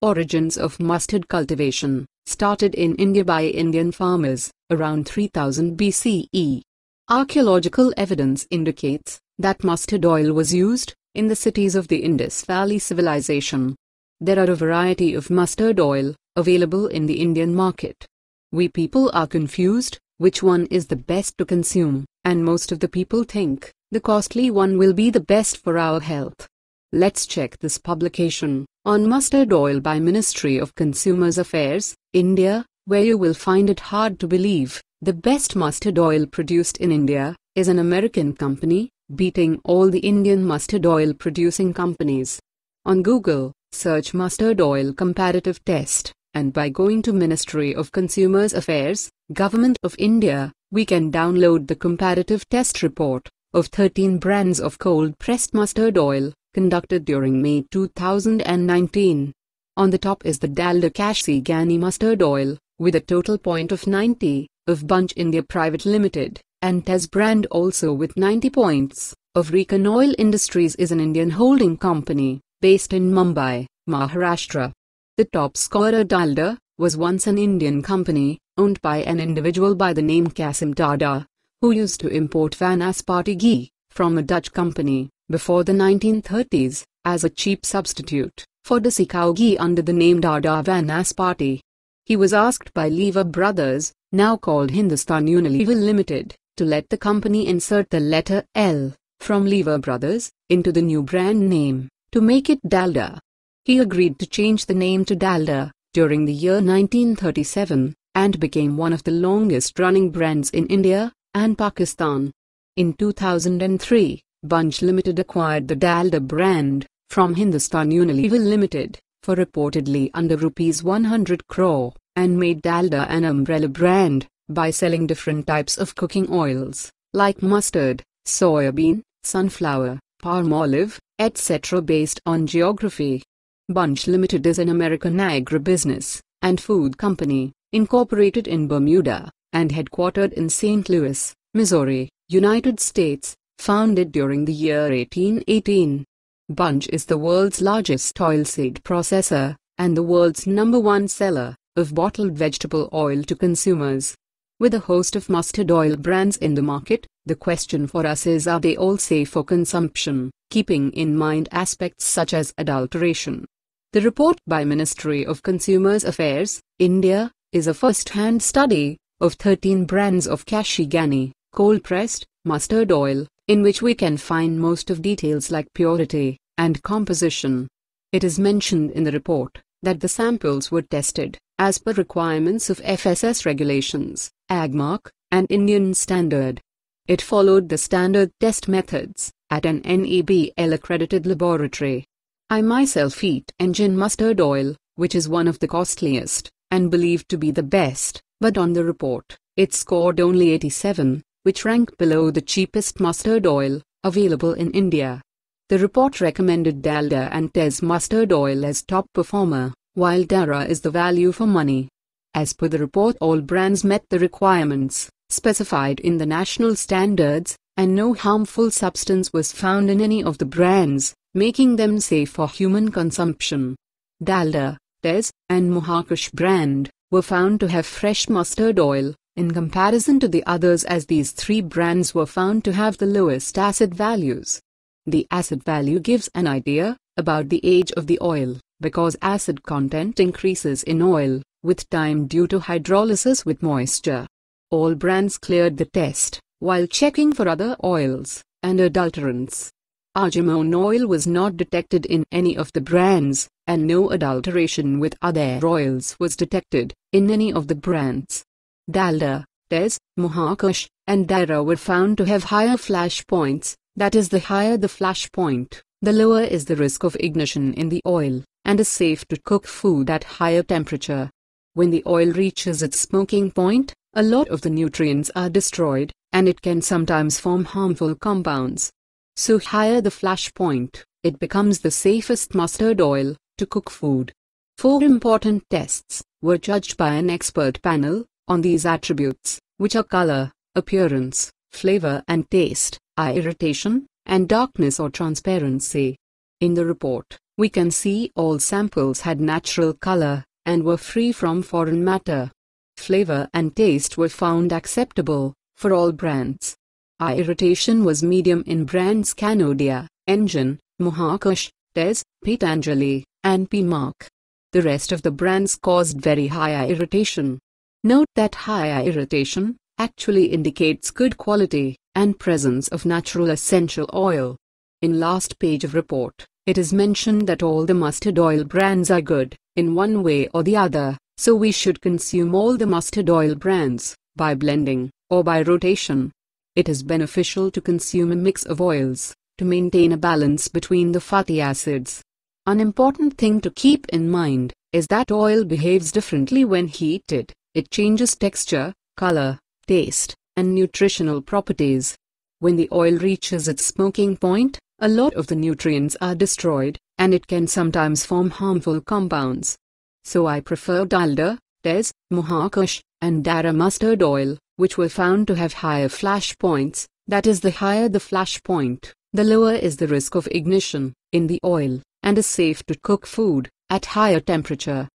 Origins of mustard cultivation, started in India by Indian farmers, around 3000 BCE. Archaeological evidence indicates that mustard oil was used in the cities of the Indus Valley civilization. There are a variety of mustard oil available in the Indian market. We people are confused which one is the best to consume, and most of the people think the costly one will be the best for our health. Let's check this publication on mustard oil by Ministry of Consumers Affairs, India, where you will find it hard to believe the best mustard oil produced in India is an American company, beating all the Indian mustard oil producing companies. On Google, search mustard oil comparative test, and by going to Ministry of Consumers Affairs, Government of India, we can download the comparative test report of 13 brands of cold-pressed mustard oil, conducted during May 2019. On the top is the Dalda Kachi Ghani mustard oil, with a total point of 90, of Bunch India Private Limited, and Tez brand also with 90 points, of Recon Oil Industries is an Indian holding company, based in Mumbai, Maharashtra. The top scorer Dalda, was once an Indian company, owned by an individual by the name Kasim Dada, who used to import Vanaspati ghee, from a Dutch company, before the 1930s, as a cheap substitute for desi cow ghee under the name Dada Vanaspati. He was asked by Lever Brothers, now called Hindustan Unilever Limited, to let the company insert the letter L, from Lever Brothers, into the new brand name, to make it Dalda. He agreed to change the name to Dalda, during the year 1937, and became one of the longest-running brands in India and Pakistan. In 2003, Bunch Limited acquired the Dalda brand from Hindustan Unilever Limited for reportedly under Rs 100 crore, and made Dalda an umbrella brand by selling different types of cooking oils, like mustard, soybean, sunflower, palm olive, etc. based on geography. Bunch Limited is an American agribusiness and food company, incorporated in Bermuda, and headquartered in St. Louis, Missouri, United States, founded during the year 1818. Bunch is the world's largest oilseed processor, and the world's #1 seller of bottled vegetable oil to consumers. With a host of mustard oil brands in the market, the question for us is, are they all safe for consumption, keeping in mind aspects such as adulteration? The report by Ministry of Consumers Affairs, India, is a first-hand study of 13 brands of Kachi Ghani, cold-pressed, mustard oil, in which we can find most of details like purity and composition. It is mentioned in the report that the samples were tested as per requirements of FSS regulations, AgMark, and Indian standard. It followed the standard test methods at an NABL accredited laboratory. I myself eat engine mustard oil, which is one of the costliest and believed to be the best, but on the report, it scored only 87, which ranked below the cheapest mustard oil available in India. The report recommended Dalda and Tez mustard oil as top performer, while Dara is the value for money. As per the report, all brands met the requirements specified in the national standards, and no harmful substance was found in any of the brands, making them safe for human consumption. Dalda, Tez, and Mohakash brand were found to have fresh mustard oil, in comparison to the others, as these three brands were found to have the lowest acid values. The acid value gives an idea about the age of the oil, because acid content increases in oil with time due to hydrolysis with moisture. All brands cleared the test, while checking for other oils and adulterants. Argemone oil was not detected in any of the brands, and no adulteration with other oils was detected in any of the brands. Dalda, Tez, Mohakash, and Dara were found to have higher flash points, that is, the higher the flash point, the lower is the risk of ignition in the oil, and is safe to cook food at higher temperature. When the oil reaches its smoking point, a lot of the nutrients are destroyed, and it can sometimes form harmful compounds. So higher the flash point, it becomes the safest mustard oil to cook food. 4 important tests were judged by an expert panel on these attributes, which are color, appearance, flavor and taste, eye irritation, and darkness or transparency. In the report, We can see all samples had natural color, and were free from foreign matter. Flavor and taste were found acceptable, for all brands. Eye irritation was medium in brands Canodia, Engine, Mohakush, Tez, Patanjali, and P-Mark. The rest of the brands caused very high eye irritation. Note that high eye irritation actually indicates good quality and presence of natural essential oil. In last page of report, it is mentioned that all the mustard oil brands are good, in one way or the other, so we should consume all the mustard oil brands, by blending, or by rotation. It is beneficial to consume a mix of oils, to maintain a balance between the fatty acids. An important thing to keep in mind is that oil behaves differently when heated. It changes texture, color, taste, and nutritional properties. When the oil reaches its smoking point, a lot of the nutrients are destroyed, and it can sometimes form harmful compounds. So I prefer Dalda, Tez, Mohakush, and Dara mustard oil, which were found to have higher flash points. That is, the higher the flash point, the lower is the risk of ignition in the oil, and is safe to cook food at higher temperature.